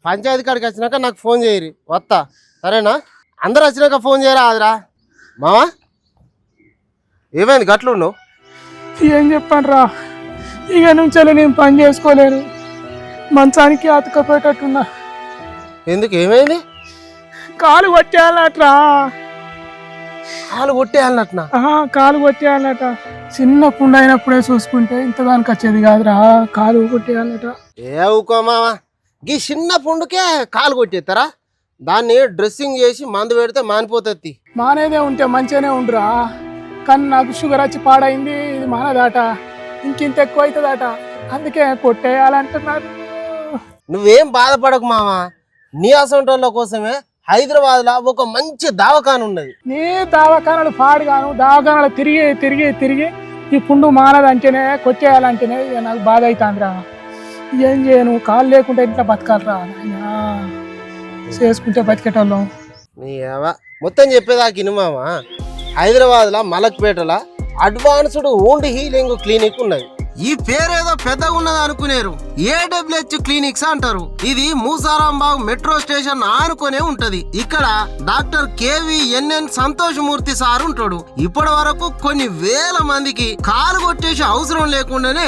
పంచాయతీ కాడికి వచ్చినాక నాకు ఫోన్ చేయరు వస్తా సరేనా? అందరు వచ్చినాక ఫోన్ చేయరా అదిరా మావా. ఏమైంది గట్లు నువ్వు? ఏం చెప్పాను రా, ఇక నుంచి నేను పని చేసుకోలేను, మంచానికి అతుకపోయేటట్టున్నా. ఎందుకు ఏమైంది? కాలు కొట్టేయాలట్రా. కాలు కొట్టేయాలన్నట్నా? కాలు కొట్టేయాలట. చిన్న పుండు అయినప్పుడే చూసుకుంటే ఇంతదానికి వచ్చేది కాదురా, కాలు కొట్టేయాలట. ఏ ఊకో మావా, గీ చిన్న పుండుకే కాలు కొట్టేస్తారా? దాన్ని డ్రెస్సింగ్ చేసి మందు పెడితే మానిపోతుంది. మానేదే ఉంటే మంచిగానే ఉండురా, కానీ నాకు షుగర్ వచ్చి పాడైంది, ఇది మానదాట, ఇంకింత ఎక్కువ అవుతుందట, అందుకే కొట్టేయాలంటున్నారు. నువ్వేం బాధపడకు మావా, నీ అసంటోళ్ళ కోసమే హైదరాబాద్లో ఒక మంచి దవాఖాన ఉన్నది. నీ దవాఖానాలు పాడుగాను, దవాఖానాలు తిరిగి తిరిగి తిరిగి ఈ పుండు మానదంటేనే కొట్టేయాలంటేనే ఇక నాకు బాధ అవుతుందిరా. ఏం చేయను, కాలు లేకుంటే ఇంట్లో బతకాలరా, చేసుకుంటే బతికేటోళ్ళం. నీ మొత్తం చెప్పేదాకా ఇను మావా, హైదరాబాద్లో మలక్పేటలో అడ్వాన్స్డ్ వూండ్ హీలింగ్ క్లినిక్ ఉన్నది. ఈ పేరేదో పెద్దగా ఉన్నది అనుకునేరు, AWH క్లినిక్స్ అంటారు. ఇది మూసారాంబాగ్ మెట్రో స్టేషన్ ఆనుకునే ఉంటది. ఇక్కడ డాక్టర్ KVNN సంతోష్ మూర్తి సార్ ఉంటాడు. ఇప్పటి వరకు కొన్ని వేల మందికి కాలు కొట్టేసి అవసరం లేకుండానే